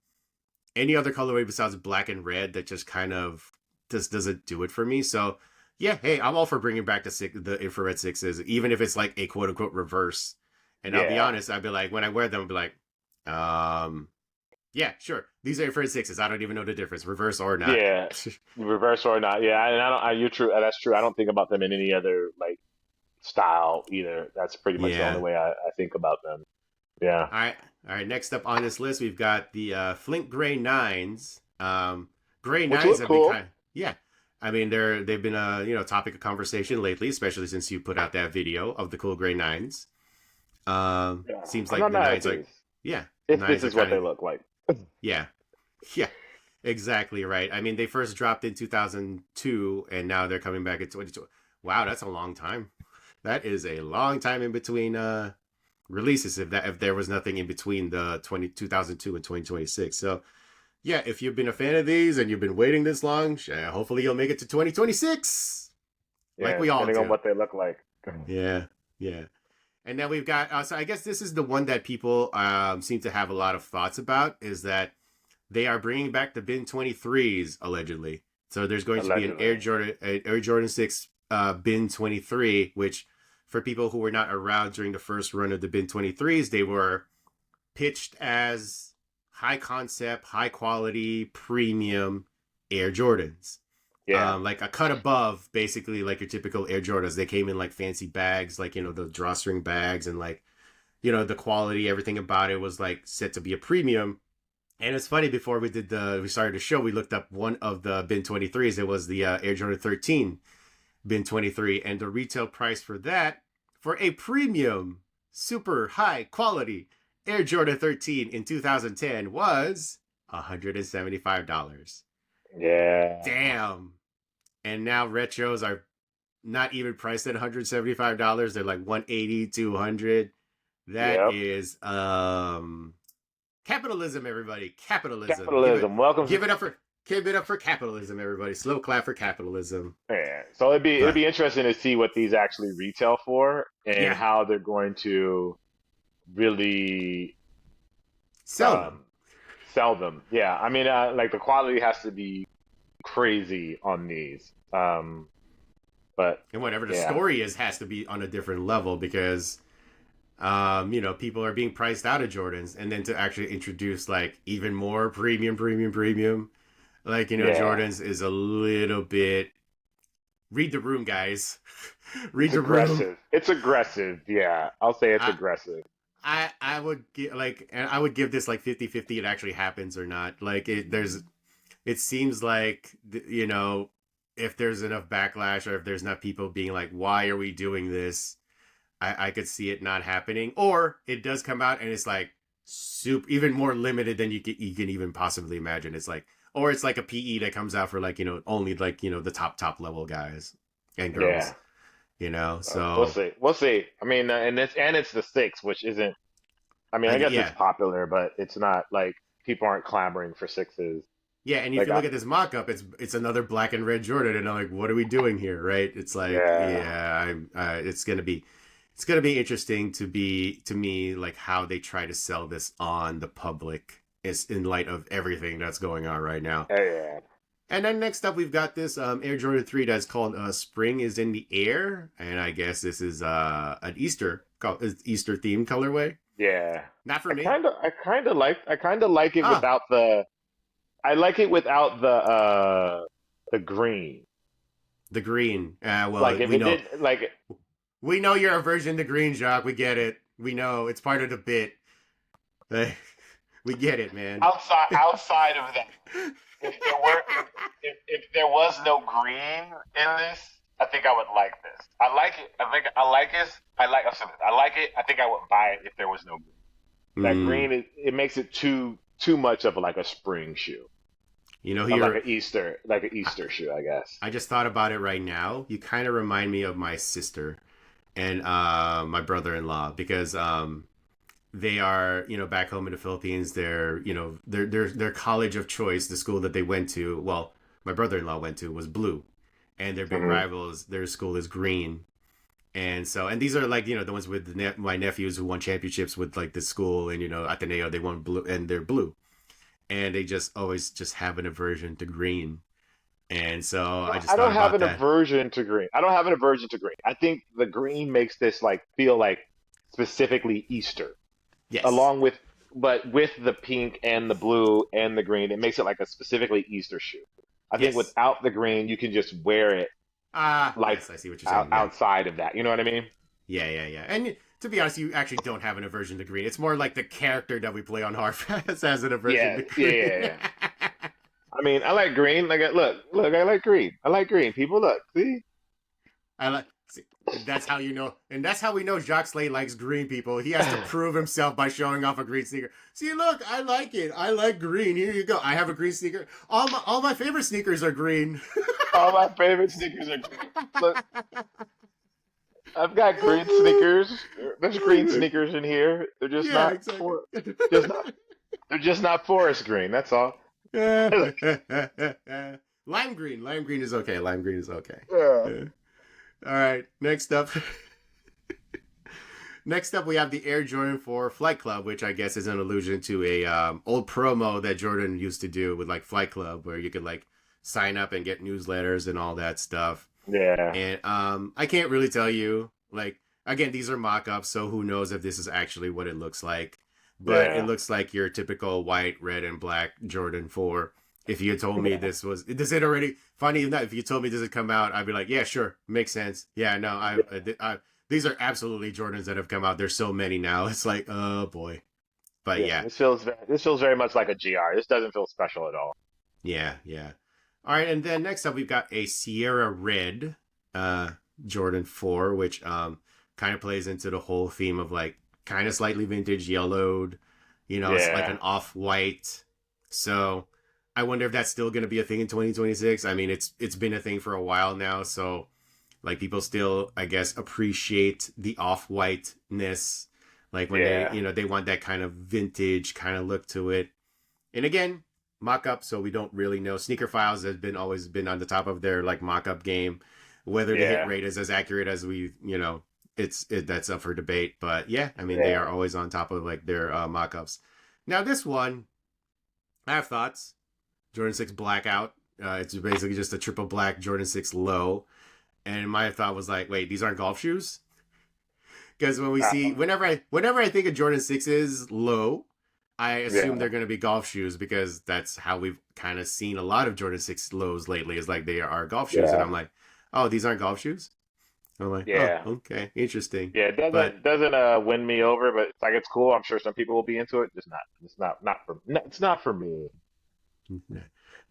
any other colorway besides black and red that just kind of just doesn't do it for me. So, yeah, hey, I'm all for bringing back the infrared 6s, even if it's like a quote unquote reverse. And I'll be Yeah. honest, I'd be like, when I wear them, I'll be like, um, yeah, sure. These are infrared 6s. I don't even know the difference, reverse or not. Yeah, reverse or not. Yeah, and I don't. You're true. That's true. I don't think about them in any other like style either. That's pretty much the only Yeah. way I think about them. Yeah. All right. All right. Next up on this list, we've got the Flint Gray Nines. Gray Which Nines look have been cool. yeah. I mean, they've been a topic of conversation lately, especially since you put out that video of the cool Gray Nines. Yeah. Seems I'm like not the mad at nines are, these. yeah, If this nines are is what kind they of, look like. yeah, yeah, exactly right. I mean, they first dropped in 2002, and now they're coming back in 2020. Wow, that's a long time. That is a long time in between releases. If there was nothing in between the 2002 and 2026. So yeah, if you've been a fan of these and you've been waiting this long, hopefully you'll make it to 2026, like Yeah, we all depending on do. what they look like. Yeah, yeah. And then we've got, so I guess this is the one that people seem to have a lot of thoughts about, is that they are bringing back the Bin 23s, allegedly. So there's going to be an Allegedly. Air Jordan 6 Bin 23, which for people who were not around during the first run of the Bin 23s, they were pitched as high concept, high quality, premium Air Jordans, Yeah. like a cut above basically like your typical Air Jordans. They came in like fancy bags, like the drawstring bags, and like the quality, everything about it was like set to be a premium. And it's funny, before we started the show, we looked up one of the Bin 23s. It was the Air Jordan 13 Bin 23, and the retail price for that, for a premium super high quality Air Jordan 13 in 2010, was $175. Yeah. Damn. And now retros are not even priced at $175. They're like 180, 200. That Yep. is capitalism, everybody. Capitalism. Capitalism. Welcome to. Give it up for capitalism, everybody. Slow clap for capitalism. Yeah. So it'd But be interesting to see what these actually retail for and yeah, how they're going to really sell them. um, sell them. Yeah. I mean, like the quality has to be crazy on these. But And whatever the yeah, story is has to be on a different level, because people are being priced out of Jordans, and then to actually introduce like even more premium, like yeah, Jordans is a little bit, read the room, guys. Read it's the room. aggressive. It's aggressive. Yeah, I'll say it's I aggressive. I would give and I would give this like 50-50 it actually happens or not. Like it seems like if there's enough backlash, or if there's enough people being like, why are we doing this? I could see it not happening, or it does come out and it's like super even more limited than you can even possibly imagine. It's like, or it's like a PE that comes out for like only like the top level guys and girls. Yeah. We'll So see. We'll see. I mean, and it's the six, which isn't. I mean, I guess it's yeah, popular, but it's not like people aren't clamoring for sixes. yeah. And if Like, you look at this mock-up, it's another black and red Jordan, and I'm like, what are we doing here, right? It's like, yeah, yeah, it's gonna be interesting to me, like how they try to sell this on the public is in light of everything that's going on right now. yeah. And then next up, we've got this Air Jordan 3 that's called Spring is in the Air. And I guess this is an Easter themed colorway. Yeah. Not for I me. kind of, I kind of like it Ah, without the. I like it without the green. the green. Like Well, if it did, like we know you're aversion to green, Jacques. We get it. We know it's part of the bit. We get it, man. outside of that, if there were, if there was no green in this, I think I would like this. I like it. I think I like it. I like it. I think I would buy it if there was no green. That Mm, green, it makes it too much of like a spring shoe, or here like an Easter shoe, I guess. I just thought about it right now. You kind of remind me of my sister and my brother-in-law, because they are, back home in the Philippines, they're, their college of choice, the school that they went to, well, my brother-in-law went to, was blue. And their big Hmm. rivals, their school is green. And so, and these are like, the ones with my nephews who won championships with like the school and, Ateneo, they won blue and they're blue. And they just always just have an aversion to green. And so I just I thought don't have about an that. aversion to green. I don't have an aversion to green. I think the green makes this like feel like specifically Easter, Yes. along with but with the pink and the blue and the green, it makes it like a specifically Easter shoe. I think Yes. without the green, you can just wear it Ah, like yes, I see what you're saying. Yeah. outside of that. You know what I mean? Yeah, yeah, yeah. And to be honest, you actually don't have an aversion to green. It's more like the character that we play on Harfest has an aversion Yeah, to yeah, green. yeah, yeah. I mean, I like green. Like, look, I like green. I like green. People, look, see? I like. See, that's how you know, and that's how we know Jacques Slade likes green people. He has to prove himself by showing off a green sneaker. See, look, I like it. I like green. Here you go. I have a green sneaker. All my favorite sneakers are green. All my favorite sneakers are green. Look, I've got green sneakers. There's green sneakers in here. They're just Yeah, not exactly. for, just not. They're just not forest green. That's all. Lime green. Lime green is okay. Lime green is okay. Yeah. Yeah. All right. Next up. Next up, we have the Air Jordan 4 Flight Club, which I guess is an allusion to a old promo that Jordan used to do with like Flight Club, where you could like sign up and get newsletters and all that stuff. Yeah. And I can't really tell you. Like again, these are mock-ups, so who knows if this is actually what it looks like. But it Yeah. looks like your typical white, red, and black Jordan 4. If you had told me this had already, funny enough, if you told me this had come out, I'd be like, yeah, sure, makes sense. Yeah, no, these are absolutely Jordans that have come out. There's so many now. It's like, oh boy. But Yeah. yeah, This feels very much like a GR. This doesn't feel special at all. yeah, yeah. All right, and then next up we've got a Sierra Red uh Jordan 4, which kind of plays into the whole theme of like kind of slightly vintage yellowed, it's like Yeah. an off-white. So I wonder if that's still going to be a thing in 2026. I mean, it's been a thing for a while now, so like people still, I guess, appreciate the off-whiteness, like when they, Yeah. they want that kind of vintage kind of look to it. And again, mock up, so we don't really know. Sneaker Files has been always been on the top of their like mock up game. Whether the hit Yeah. rate is as accurate as we, that's up for debate. But yeah, I mean they Yeah. are always on top of like their mock ups. Now this one, I have thoughts. Jordan 6 blackout. It's basically just a triple black Jordan 6 low. And my thought was like, wait, these aren't golf shoes? Because when we see, Uh, whenever I think of Jordan 6's low, I assume yeah. they're going to be golf shoes because that's how we've kind of seen a lot of Jordan 6 lows lately. Is like they are golf shoes, and Yeah. I'm like, oh, these aren't golf shoes. I'm like, oh, Yeah. okay, interesting. Yeah. It But doesn't win me over, but it's like it's cool. I'm sure some people will be into it. Just not. It's not for. No, it's not for me.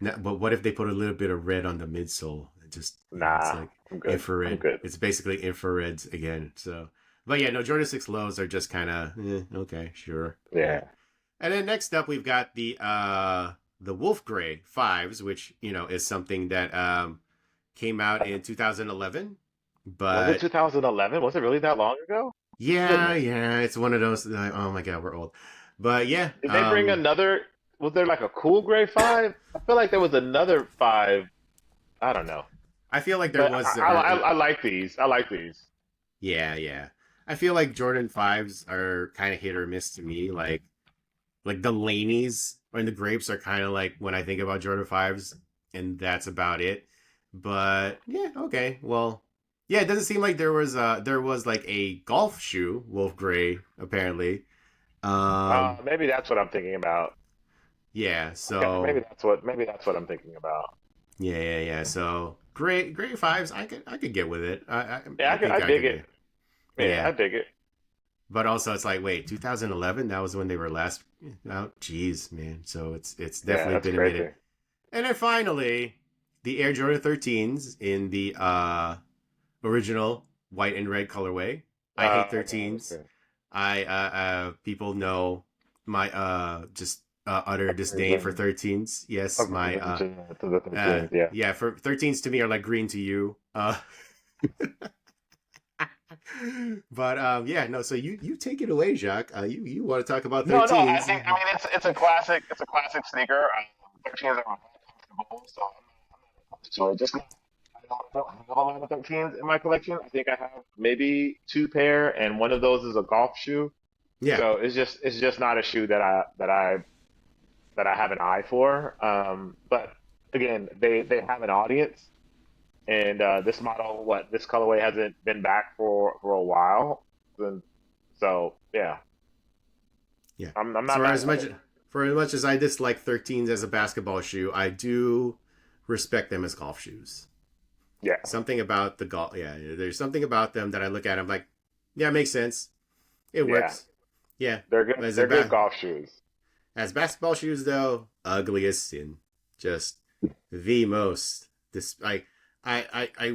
but what if they put a little bit of red on the midsole? It just it's Nah. like I'm good. I'm infrared. good. It's basically infrareds again. So, but yeah, no, Jordan 6 lows are just kind of okay, sure, yeah. Yeah. And then next up, we've got the Wolf Gray fives, which is something that came out in 2011. Was it But 2011? Was it really that long ago? yeah, Goodness. yeah, it's one of those. Like, oh my god, we're old. But yeah, Did they bring another? Was there like a cool gray five? I feel like there was another five. I don't know. I feel like there But was. I like these. I like these. Yeah, yeah. I feel like Jordan fives are kind of hit or miss to me. Like the Laneys and the Grapes are kind of like when I think about Jordan fives, and that's about it. But yeah, okay. Well, yeah, it doesn't seem like there was like a golf shoe, Wolf Gray, apparently. Um, Maybe that's what I'm thinking about. yeah, Okay, so maybe that's what I'm thinking about. yeah, yeah, yeah. So great fives. I could get with it. I Yeah, think I I dig could it. get. Yeah, I Yeah, dig it. but also it's like wait, 2011. That was when they were last. Oh, geez, man. So it's Yeah, definitely that's been a minute. crazy. And then finally, the Air Jordan 13s in the original white and red colorway. I hate Okay, that's 13s. good. I people know my just utter disdain for Aversion, 13s. Yes, my aversion to the 13s. Yeah. yeah, for 13s to me are like green to you. But yeah, no. So you take it away, Jacques. You want to talk about No, no. 13s? I mean, it's a classic. It's a classic sneaker. 13s are comfortable, so so just I don't have a lot of 13s in my collection. I think I have maybe two pair, and one of those is a golf shoe. Yeah, So it's just not a shoe that I have an eye for. But again, they have an audience, and this model, this colorway hasn't been back for a while. And so yeah, yeah. I'm So not mad at it. for as much as I dislike 13s as a basketball shoe, I do respect them as golf shoes. Yeah, Something about the golf, yeah. There's something about them that I look at. I'm like, yeah, it makes sense. It yeah, works. Yeah. they're good. As a They're good golf shoes. as basketball shoes though, ugliest sin. Just the most. This I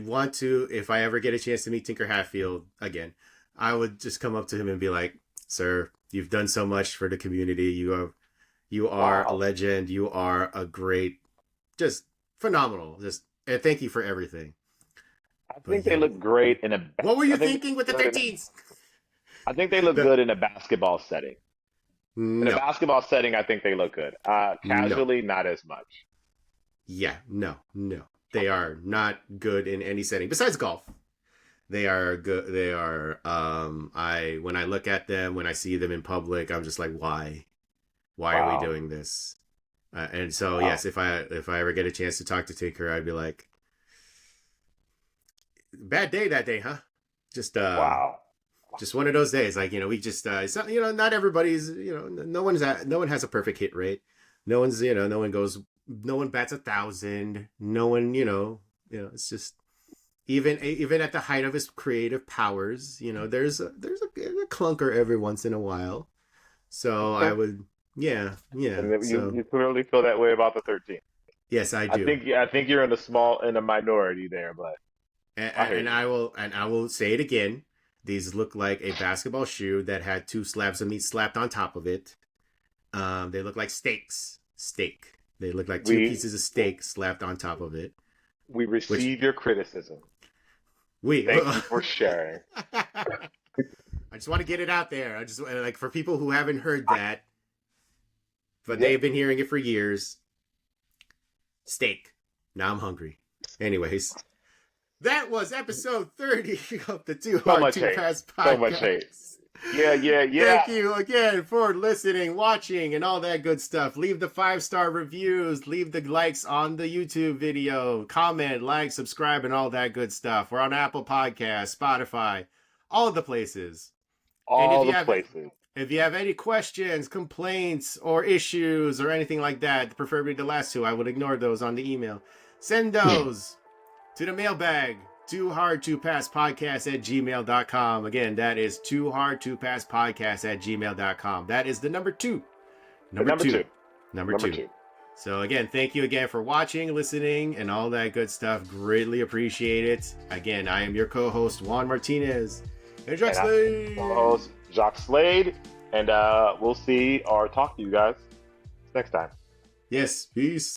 want to, if I ever get a chance to meet Tinker Hatfield again, I would just come up to him and be like, "Sir, you've done so much for the community. You are a Wow. legend. You are a great, just phenomenal. Just and thank you for everything." I But think they yeah, look great in a. what were I you think thinking with the they look good 13s? I think they look The good in a basketball setting. In a no, basketball setting, I think they look good. no, Casually, not as much. yeah, no, no. They are not good in any setting besides golf. They are good. They are. I when I look at them, when I see them in public, I'm just like, why? Why are we Wow. doing this? And so Wow. yes, if I ever get a chance to talk to Tinker, I'd be like, bad day that day, huh? Just Wow. just one of those days. Like we just it's not, not everybody's, no one has a perfect hit rate. No one's, no one goes, no one bats 1,000. No one, it's just even at the height of his creative powers, there's a clunker every once in a while. So I Okay. would, yeah. And then So you clearly feel that way about the 13. yes, I do. I think you're in a minority there, but I hear And you. I will say it again. These look like a basketball shoe that had two slabs of meat slapped on top of it. They look like steaks. Steak. They look like two We pieces of steak slapped on top of it. we Which receive your criticism. we. Thank you for sharing. I just want to get it out there. I just like for people who haven't heard that, but Yeah. they've been hearing it for years. Steak. Now I'm hungry. Anyways, that was episode 30 of the Too So Hard much to hate. Pass So much hate. podcast. Yeah, yeah, yeah. Thank you again for listening, watching, and all that good stuff. Leave the 5-star reviews, leave the likes on the YouTube video, comment, like, subscribe, and all that good stuff. We're on Apple Podcasts, Spotify, all the places. And All the places. if you have any questions, complaints, or issues, or anything like that, preferably the last two, I would ignore those on the email. Send those to the mailbag. Too hard to pass podcast at gmail.com. Again, that is too hard to pass podcast at gmail.com. That is the number two. The Number number two. two. Number Number two. two. So again, thank you again for watching, listening, and all that good stuff. Greatly appreciate it. Again, I am your co-host, Juan Martinez. And Jacques And I'm Slade. co-host Jacques Slade, and we'll see or talk to you guys next time. Yes, peace.